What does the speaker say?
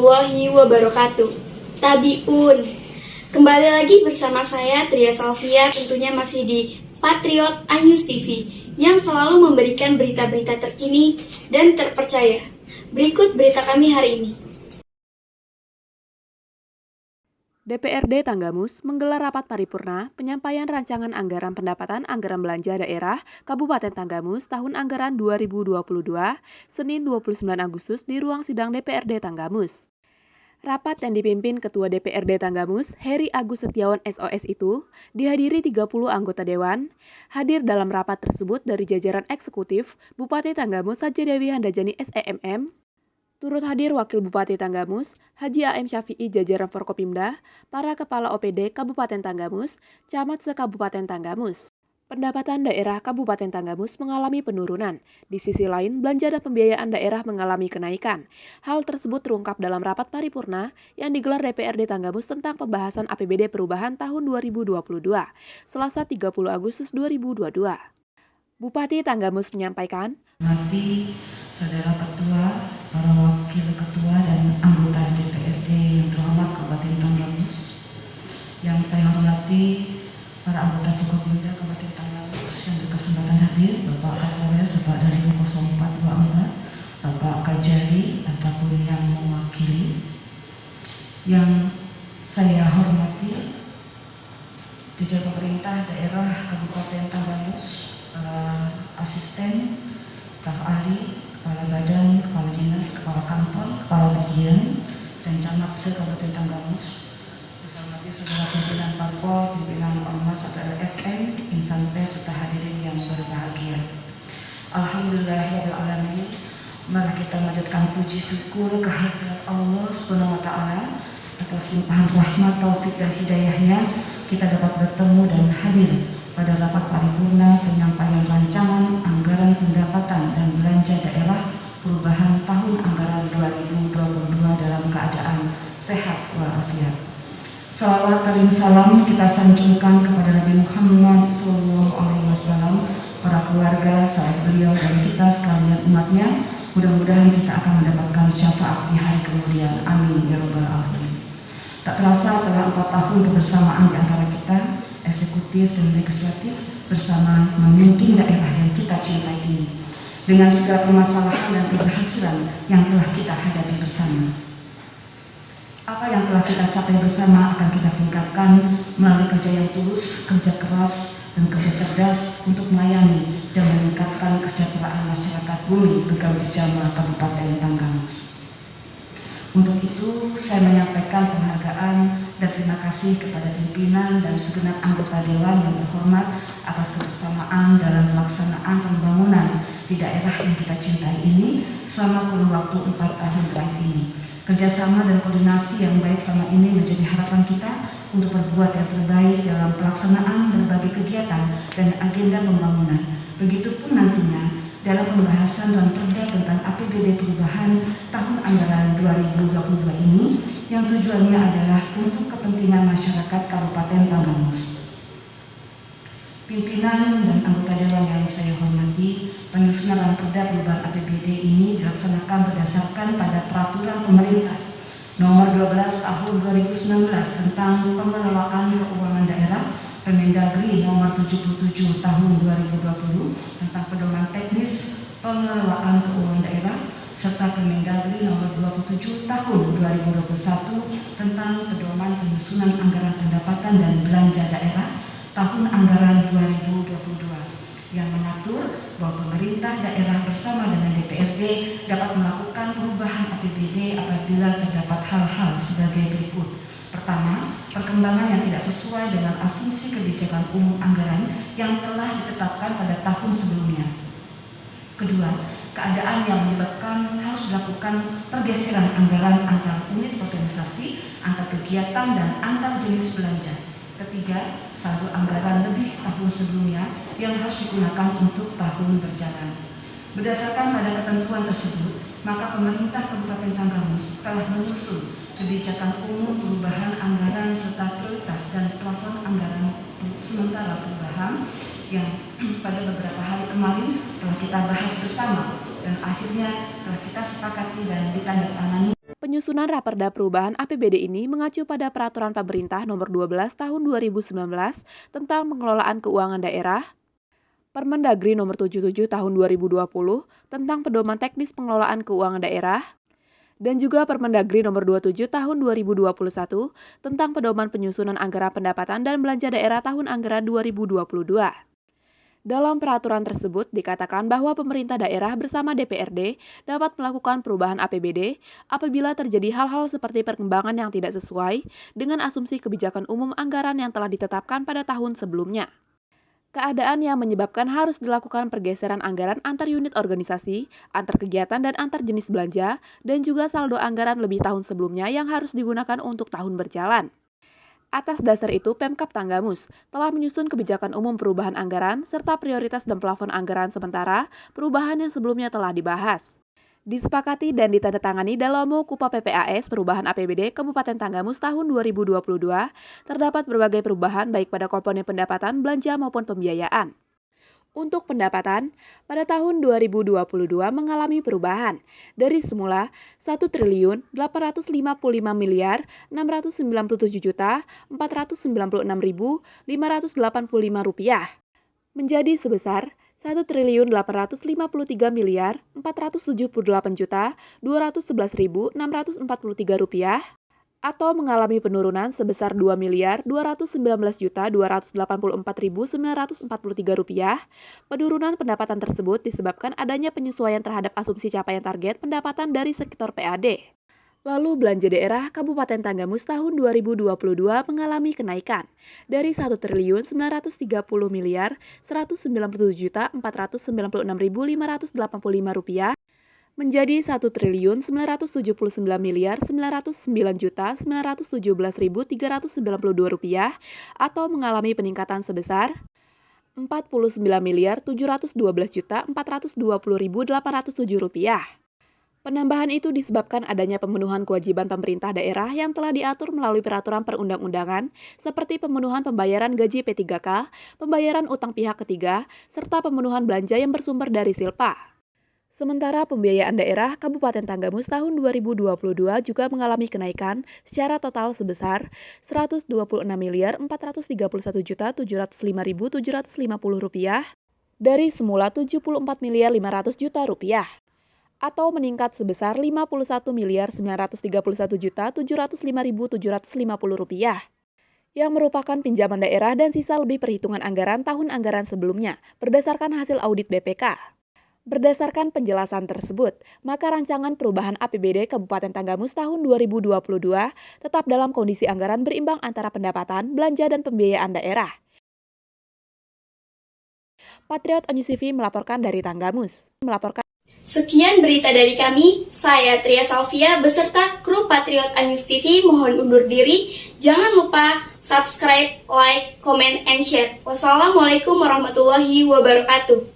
warahmatullahi wabarakatuh. Tabiun, kembali lagi bersama saya Tria Salvia, tentunya masih di Patriot iNews TV yang selalu memberikan berita-berita terkini dan terpercaya. Berikut berita kami hari ini. DPRD Tanggamus menggelar rapat paripurna penyampaian rancangan anggaran pendapatan anggaran belanja daerah Kabupaten Tanggamus tahun anggaran 2022, Senin 29 Agustus di ruang sidang DPRD Tanggamus. Rapat yang dipimpin Ketua DPRD Tanggamus, Heri Agus Setiawan SOS itu dihadiri 30 anggota dewan. Hadir dalam rapat tersebut dari jajaran eksekutif Bupati Tanggamus Haji Dewi Handajani SEMM, turut hadir Wakil Bupati Tanggamus, Haji AM Syafi'i jajaran Forkopimda, para Kepala OPD Kabupaten Tanggamus, Camat se-Kabupaten Tanggamus. Pendapatan daerah Kabupaten Tanggamus mengalami penurunan. Di sisi lain, belanja dan pembiayaan daerah mengalami kenaikan. Hal tersebut terungkap dalam rapat paripurna yang digelar DPRD Tanggamus tentang pembahasan APBD perubahan tahun 2022, Selasa 30 Agustus 2022. Bupati Tanggamus menyampaikan, Saudara Ketua, para Wakil Ketua dan anggota DPRD yang terhormat Kabupaten Tanggamus, yang saya hormati para anggota Forkopimda Kabupaten Tanggamus yang berkesempatan hadir, Bapak Kapolres, Bapak dari 0424, Bapak Kajari, ataupun yang mewakili, yang saya hormati jajaran pemerintah daerah Kabupaten Tanggamus, asisten, staf ahli, Kepala Badan, Kepala Dinas, Kepala Kantor, Kepala Bagian, dan Camat se-Kabupaten Tanggamus, bersama saudara pimpinan Parpol, pimpinan Ormas atau LSM, insan pers serta hadirin yang berbahagia. Alhamdulillahirrahmanirrahim. Mari kita panjatkan puji syukur kehadirat Allah Subhanahu wa Ta'ala atas limpahan rahmat, taufik dan hidayahnya kita dapat bertemu dan hadir pada rapat paripurna penyampaian rancangan anggaran pendapatan dan belanja daerah perubahan tahun anggaran 2022 dalam keadaan sehat walafiat. Salawat dan salam kita sanjungkan kepada Nabi Muhammad SAW, para keluarga, sahabat beliau, dan kita sekalian umatnya. Mudah-mudahan kita akan mendapatkan syafaat di hari kemudian. Amin ya rabbal alamin. Tak terasa telah 4 tahun kebersamaan di antara kita, eksekutif dan legislatif, bersama memimpin daerah yang kita cintai ini, dengan segala permasalahan dan keberhasilan yang telah kita hadapi bersama. Apa yang telah kita capai bersama akan kita tingkatkan melalui kerja yang tulus, kerja keras, dan kerja cerdas untuk melayani dan meningkatkan kesejahteraan masyarakat bumi Begauji Jama Kabupaten Tanggamus. Untuk itu, saya menyampaikan penghargaan dan terima kasih kepada pimpinan dan segenap anggota Dewan yang terhormat atas kebersamaan dalam pelaksanaan pembangunan di daerah yang kita cintai ini selama kurun waktu 4 tahun terakhir ini. Kerjasama dan koordinasi yang baik selama ini menjadi harapan kita untuk berbuat yang terbaik dalam pelaksanaan berbagai kegiatan dan agenda pembangunan. Begitupun nantinya dalam pembahasan dan perda tentang APBD perubahan tahun anggaran 2022 ini, yang tujuannya adalah untuk kepentingan masyarakat Kabupaten Tanggamus. Pimpinan dan anggota dewan yang saya hormati, penyusunan perda perubahan APBD ini dilaksanakan berdasarkan pada peraturan pemerintah nomor 12 tahun 2019 tentang pengelolaan keuangan daerah, Permendagri nomor 77 tahun 2020 tentang pedoman teknis pengelolaan keuangan daerah, serta Permendagri nomor 27 tahun 2021 tentang pedoman penyusunan anggaran pendapatan dan belanja daerah tahun anggaran 2022 yang mengatur bahwa pemerintah daerah bersama dengan DPRD dapat melakukan perubahan APBD apabila terdapat hal-hal sebagai berikut. Pertama, perkembangan yang tidak sesuai dengan asumsi kebijakan umum anggaran yang telah ditetapkan pada tahun sebelumnya. Kedua, keadaan yang menyebabkan harus dilakukan pergeseran anggaran antar unit organisasi, antar kegiatan, dan antar jenis belanja. Ketiga, saldo anggaran lebih tahun sebelumnya yang harus digunakan untuk tahun berjalan. Berdasarkan pada ketentuan tersebut, maka pemerintah Kabupaten Tanggamus telah menyusun kebijakan umum perubahan anggaran serta prioritas dan plafon anggaran sementara perubahan yang pada beberapa hari kemarin telah kita bahas bersama dan akhirnya telah kita sepakati dan ditandatangani. Penyusunan Raperda Perubahan APBD ini mengacu pada Peraturan Pemerintah Nomor 12 Tahun 2019 tentang Pengelolaan Keuangan Daerah, Permendagri Nomor 77 Tahun 2020 tentang Pedoman Teknis Pengelolaan Keuangan Daerah, dan juga Permendagri Nomor 27 Tahun 2021 tentang Pedoman Penyusunan Anggaran Pendapatan dan Belanja Daerah Tahun Anggaran 2022. Dalam peraturan tersebut dikatakan bahwa pemerintah daerah bersama DPRD dapat melakukan perubahan APBD apabila terjadi hal-hal seperti perkembangan yang tidak sesuai dengan asumsi kebijakan umum anggaran yang telah ditetapkan pada tahun sebelumnya. Keadaan yang menyebabkan harus dilakukan pergeseran anggaran antar unit organisasi, antar kegiatan dan antar jenis belanja, dan juga saldo anggaran lebih tahun sebelumnya yang harus digunakan untuk tahun berjalan. Atas dasar itu, Pemkab Tanggamus telah menyusun kebijakan umum perubahan anggaran serta prioritas dan plafon anggaran sementara perubahan yang sebelumnya telah dibahas. Disepakati dan ditandatangani dalam Kupa PPAS Perubahan APBD Kabupaten Tanggamus tahun 2022, terdapat berbagai perubahan baik pada komponen pendapatan, belanja maupun pembiayaan. Untuk pendapatan, pada tahun 2022 mengalami perubahan dari semula Rp1.855.697.496.565 menjadi sebesar Rp1.878.478.211.643 atau mengalami penurunan sebesar Rp2.219.284.943. Penurunan pendapatan tersebut disebabkan adanya penyesuaian terhadap asumsi capaian target pendapatan dari sektor PAD. Lalu belanja daerah Kabupaten Tanggamus tahun 2022 mengalami kenaikan dari Rp1.191.197.496.585 menjadi Rp1.909.917.392 atau mengalami peningkatan sebesar Rp49.712.420.807. Penambahan itu disebabkan adanya pemenuhan kewajiban pemerintah daerah yang telah diatur melalui peraturan perundang-undangan seperti pemenuhan pembayaran gaji P3K, pembayaran utang pihak ketiga, serta pemenuhan belanja yang bersumber dari Silpa. Sementara pembiayaan daerah Kabupaten Tanggamus tahun 2022 juga mengalami kenaikan secara total sebesar Rp126.431.705.750 dari semula Rp74.500.000.000 atau meningkat sebesar Rp51.931.705.750 yang merupakan pinjaman daerah dan sisa lebih perhitungan anggaran tahun anggaran sebelumnya berdasarkan hasil audit BPK. Berdasarkan penjelasan tersebut, maka rancangan perubahan APBD Kabupaten Tanggamus tahun 2022 tetap dalam kondisi anggaran berimbang antara pendapatan, belanja, dan pembiayaan daerah. Patriot Anyus TV melaporkan dari Tanggamus. Sekian berita dari kami, saya Tria Salvia beserta kru Patriot Anyus TV mohon undur diri. Jangan lupa subscribe, like, comment, and share. Wassalamualaikum warahmatullahi wabarakatuh.